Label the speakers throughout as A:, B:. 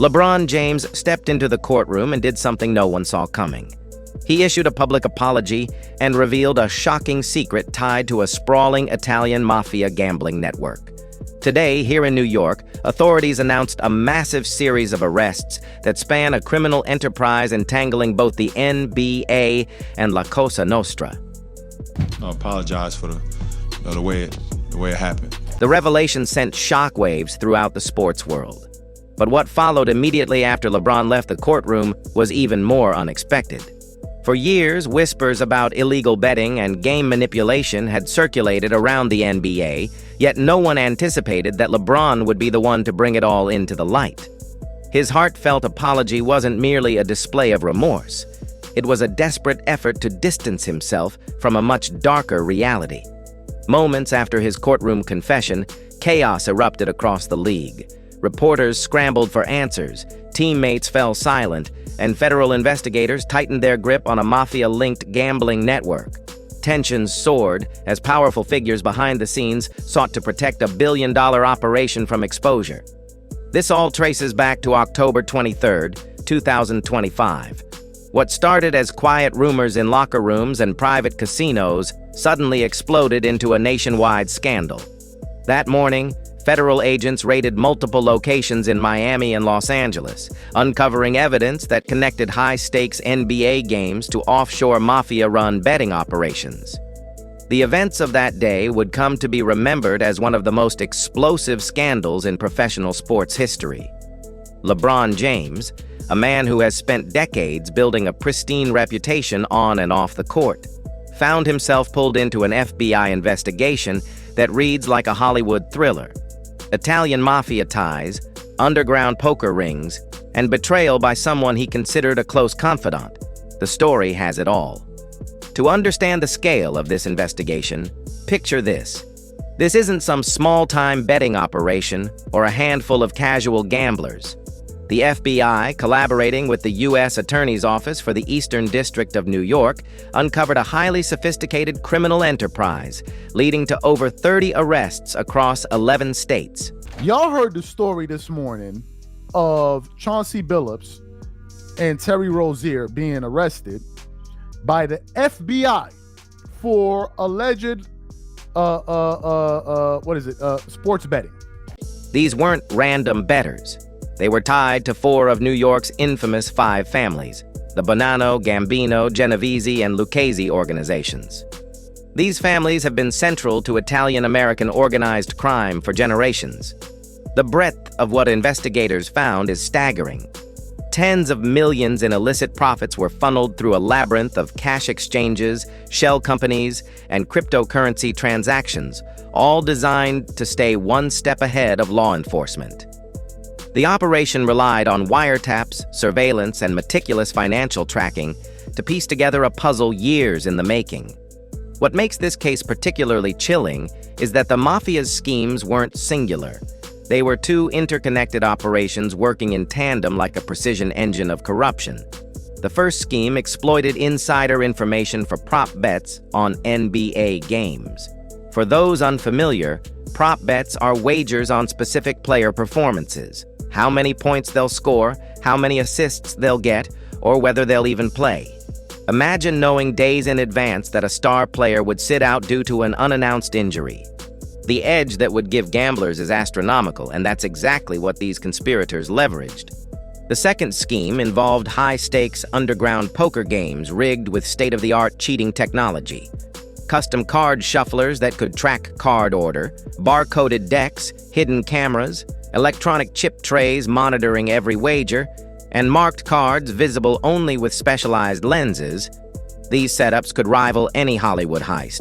A: LeBron James stepped into the courtroom and did something no one saw coming. He issued a public apology and revealed a shocking secret tied to a sprawling Italian mafia gambling network. Today, here in New York, authorities announced a massive series of arrests that span a criminal enterprise entangling both the NBA and La Cosa Nostra.
B: I apologize for the way it happened.
A: The revelation sent shockwaves throughout the sports world. But what followed immediately after LeBron left the courtroom was even more unexpected. For years, whispers about illegal betting and game manipulation had circulated around the NBA, yet no one anticipated that LeBron would be the one to bring it all into the light. His heartfelt apology wasn't merely a display of remorse. It was a desperate effort to distance himself from a much darker reality. Moments after his courtroom confession, chaos erupted across the league. Reporters scrambled for answers, teammates fell silent, and federal investigators tightened their grip on a mafia-linked gambling network. Tensions soared as powerful figures behind the scenes sought to protect a billion-dollar operation from exposure. This all traces back to October 23, 2025. What started as quiet rumors in locker rooms and private casinos suddenly exploded into a nationwide scandal. That morning, federal agents raided multiple locations in Miami and Los Angeles, uncovering evidence that connected high-stakes NBA games to offshore mafia-run betting operations. The events of that day would come to be remembered as one of the most explosive scandals in professional sports history. LeBron James, a man who has spent decades building a pristine reputation on and off the court, found himself pulled into an FBI investigation that reads like a Hollywood thriller. Italian mafia ties, underground poker rings, and betrayal by someone he considered a close confidant. The story has it all. To understand the scale of this investigation, picture this. This isn't some small-time betting operation or a handful of casual gamblers. The FBI, collaborating with the U.S. Attorney's Office for the Eastern District of New York, uncovered a highly sophisticated criminal enterprise, leading to over 30 arrests across 11 states.
C: Y'all heard the story this morning of Chauncey Billups and Terry Rozier being arrested by the FBI for alleged sports betting.
A: These weren't random bettors. They were tied to 4 of New York's infamous 5 families, the Bonanno, Gambino, Genovese, and Lucchese organizations. These families have been central to Italian-American organized crime for generations. The breadth of what investigators found is staggering. Tens of millions in illicit profits were funneled through a labyrinth of cash exchanges, shell companies, and cryptocurrency transactions, all designed to stay one step ahead of law enforcement. The operation relied on wiretaps, surveillance, and meticulous financial tracking to piece together a puzzle years in the making. What makes this case particularly chilling is that the mafia's schemes weren't singular. They were 2 interconnected operations working in tandem like a precision engine of corruption. The first scheme exploited insider information for prop bets on NBA games. For those unfamiliar, prop bets are wagers on specific player performances. How many points they'll score, how many assists they'll get, or whether they'll even play. Imagine knowing days in advance that a star player would sit out due to an unannounced injury. The edge that would give gamblers is astronomical, and that's exactly what these conspirators leveraged. The second scheme involved high-stakes underground poker games rigged with state-of-the-art cheating technology. Custom card shufflers that could track card order, bar-coded decks, hidden cameras, electronic chip trays monitoring every wager, and marked cards visible only with specialized lenses. These setups could rival any Hollywood heist.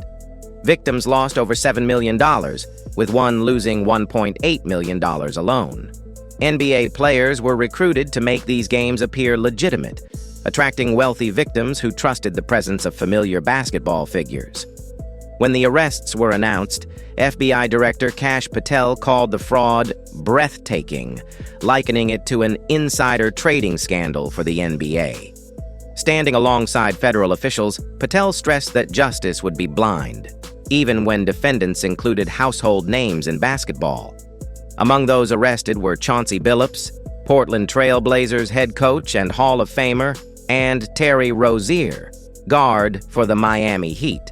A: Victims lost over $7 million, with one losing $1.8 million alone. NBA players were recruited to make these games appear legitimate, attracting wealthy victims who trusted the presence of familiar basketball figures. When the arrests were announced, FBI Director Kash Patel called the fraud breathtaking, likening it to an insider trading scandal for the NBA. Standing alongside federal officials, Patel stressed that justice would be blind, even when defendants included household names in basketball. Among those arrested were Chauncey Billups, Portland Trail Blazers head coach and Hall of Famer, and Terry Rozier, guard for the Miami Heat.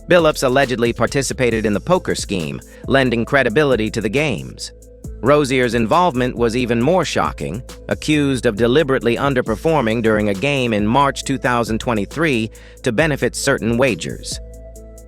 A: Billups allegedly participated in the poker scheme, lending credibility to the games. Rozier's involvement was even more shocking, accused of deliberately underperforming during a game in March 2023 to benefit certain wagers.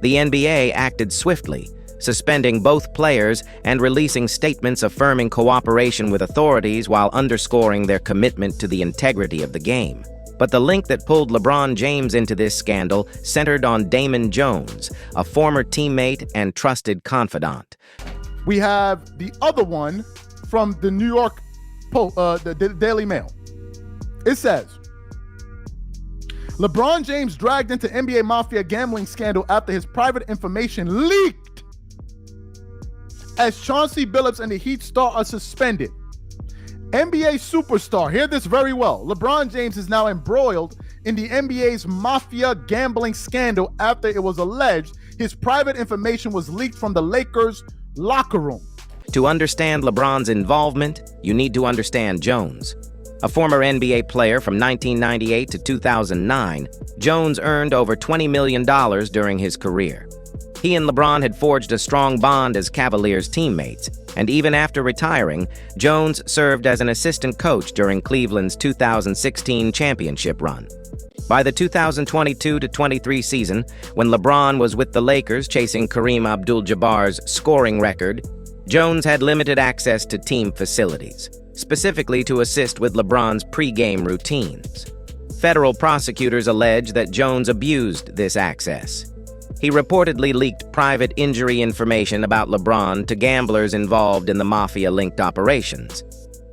A: The NBA acted swiftly, suspending both players and releasing statements affirming cooperation with authorities while underscoring their commitment to the integrity of the game. But the link that pulled LeBron James into this scandal centered on Damon Jones, a former teammate and trusted confidant.
C: We have the other one from the New York Post, the Daily Mail. It says, LeBron James dragged into NBA Mafia gambling scandal after his private information leaked. As Chauncey Billups and the Heat star are suspended. NBA superstar, hear this very well. LeBron James is now embroiled in the NBA's Mafia gambling scandal after it was alleged his private information was leaked from the Lakers' locker room.
A: To understand LeBron's involvement, you need to understand Jones. A former NBA player from 1998 to 2009, Jones earned over $20 million during his career. He and LeBron had forged a strong bond as Cavaliers teammates, and even after retiring, Jones served as an assistant coach during Cleveland's 2016 championship run. By the 2022-23 season, when LeBron was with the Lakers chasing Kareem Abdul-Jabbar's scoring record, Jones had limited access to team facilities, specifically to assist with LeBron's pre-game routines. Federal prosecutors allege that Jones abused this access. He reportedly leaked private injury information about LeBron to gamblers involved in the Mafia-linked operations.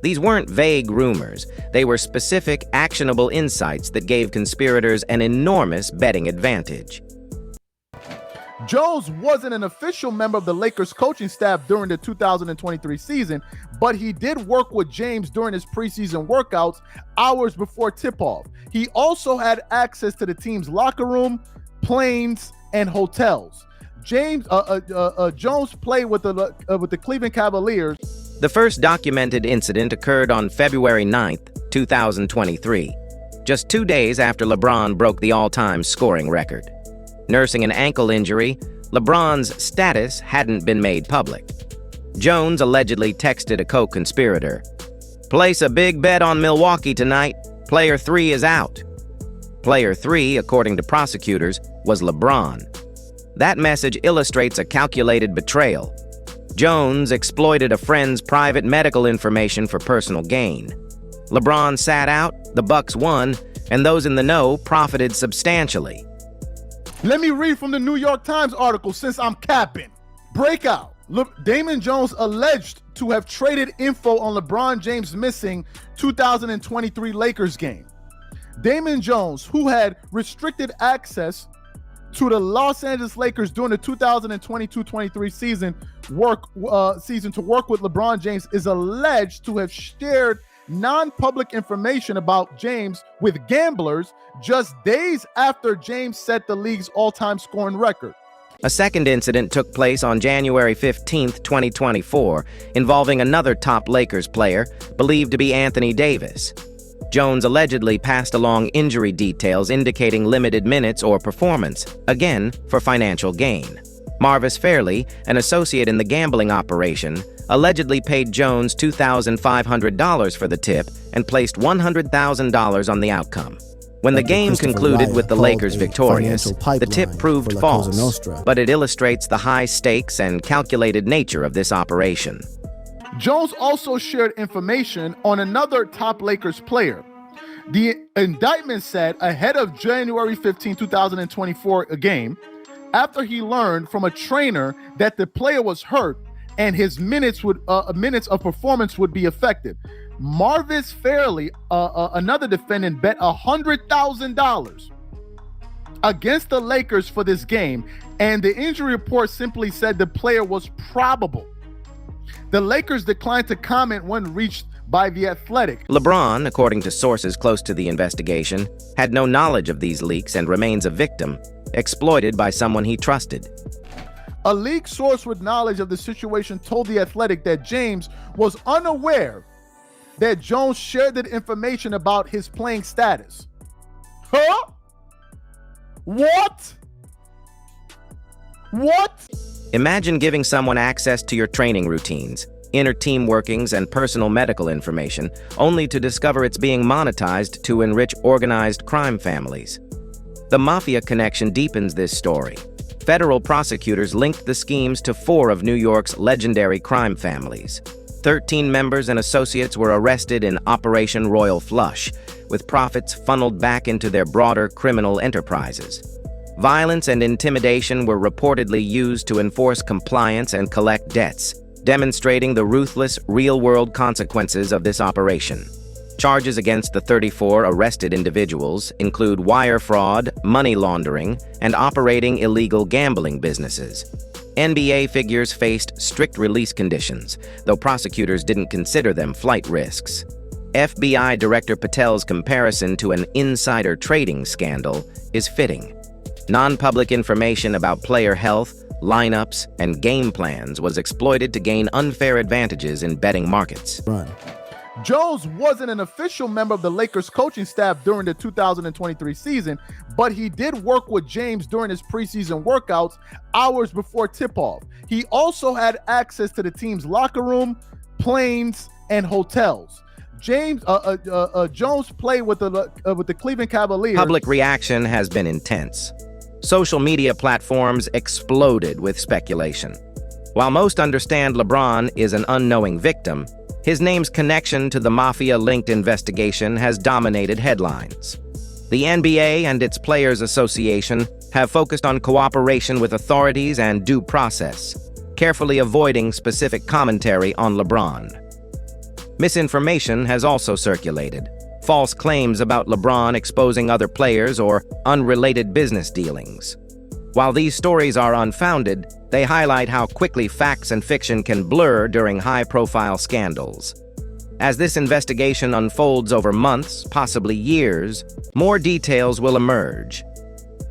A: These weren't vague rumors. They were specific, actionable insights that gave conspirators an enormous betting advantage.
C: Jones wasn't an official member of the Lakers coaching staff during the 2023 season, but he did work with James during his preseason workouts hours before tip-off. He also had access to the team's locker room, planes, and hotels. Jones played with the Cleveland Cavaliers.
A: The first documented incident occurred on February 9, 2023, just 2 days after LeBron broke the all-time scoring record. Nursing an ankle injury, LeBron's status hadn't been made public. Jones allegedly texted a co-conspirator, "Place a big bet on Milwaukee tonight. Player 3 is out." Player 3, according to prosecutors, was LeBron. That message illustrates a calculated betrayal. Jones exploited a friend's private medical information for personal gain. LeBron sat out, the Bucks won, and those in the know profited substantially.
C: Let me read from the New York Times article since I'm capping. Breakout. Damon Jones alleged to have traded info on LeBron James' missing 2023 Lakers game. Damon Jones, who had restricted access to the Los Angeles Lakers during the 2022-23 season to work with LeBron James, is alleged to have shared non-public information about James with gamblers just days after James set the league's all-time scoring record.
A: A second incident took place on January 15, 2024, involving another top Lakers player, believed to be Anthony Davis. Jones allegedly passed along injury details indicating limited minutes or performance, again for financial gain. Marvis Fairley, an associate in the gambling operation, allegedly paid Jones $2,500 for the tip and placed $100,000 on the outcome. When the game concluded with the Lakers victorious, the tip proved false, but it illustrates the high stakes and calculated nature of this operation.
C: Jones also shared information on another top Lakers player. The indictment said ahead of January 15, 2024 game, after he learned from a trainer that the player was hurt and his minutes of performance would be affected. Marvis Fairley, another defendant, bet $100,000 against the Lakers for this game, and the injury report simply said the player was probable. The Lakers declined to comment when reached by The Athletic.
A: LeBron, according to sources close to the investigation, had no knowledge of these leaks and remains a victim, exploited by someone he trusted.
C: A league source with knowledge of the situation told The Athletic that James was unaware that Jones shared the information about his playing status. Huh? What? What?
A: Imagine giving someone access to your training routines, inner team workings, and personal medical information, only to discover it's being monetized to enrich organized crime families. The mafia connection deepens this story. Federal prosecutors linked the schemes to 4 of New York's legendary crime families. 13 members and associates were arrested in Operation Royal Flush, with profits funneled back into their broader criminal enterprises. Violence and intimidation were reportedly used to enforce compliance and collect debts, demonstrating the ruthless, real-world consequences of this operation. Charges against the 34 arrested individuals include wire fraud, money laundering, and operating illegal gambling businesses. NBA figures faced strict release conditions, though prosecutors didn't consider them flight risks. FBI Director Patel's comparison to an insider trading scandal is fitting. Non-public information about player health, lineups, and game plans was exploited to gain unfair advantages in betting markets.
C: Jones wasn't an official member of the Lakers coaching staff during the 2023 season, but he did work with James during his preseason workouts hours before tip-off. He also had access to the team's locker room, planes, and hotels. Jones played with the Cleveland Cavaliers.
A: Public reaction has been intense. Social media platforms exploded with speculation. While most understand LeBron is an unknowing victim, his name's connection to the mafia-linked investigation has dominated headlines. The NBA and its Players Association have focused on cooperation with authorities and due process, carefully avoiding specific commentary on LeBron. Misinformation has also circulated. False claims about LeBron exposing other players or unrelated business dealings. While these stories are unfounded, they highlight how quickly facts and fiction can blur during high-profile scandals. As this investigation unfolds over months, possibly years, more details will emerge.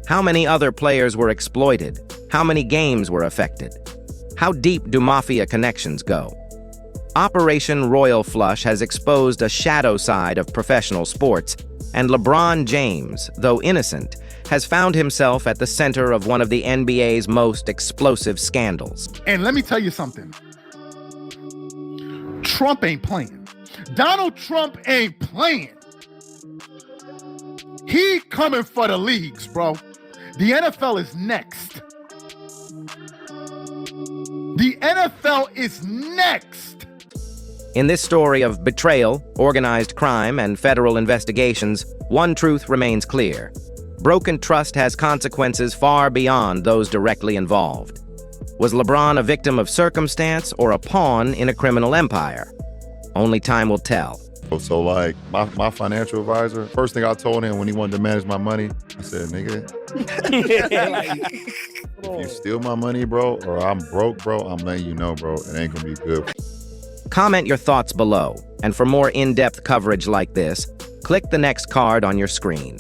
A: How many other players were exploited? How many games were affected? How deep do mafia connections go? Operation Royal Flush has exposed a shadow side of professional sports, and LeBron James, though innocent, has found himself at the center of one of the NBA's most explosive scandals.
C: And let me tell you something. Trump ain't playing. Donald Trump ain't playing. He coming for the leagues, bro. The NFL is next. The NFL is next.
A: In this story of betrayal, organized crime, and federal investigations, one truth remains clear. Broken trust has consequences far beyond those directly involved. Was LeBron a victim of circumstance or a pawn in a criminal empire? Only time will tell.
D: So like my financial advisor, first thing I told him when he wanted to manage my money, I said, nigga, if you steal my money, bro, or I'm broke, bro, I'm letting you know, bro, it ain't gonna be good.
A: Comment your thoughts below, and for more in-depth coverage like this, click the next card on your screen.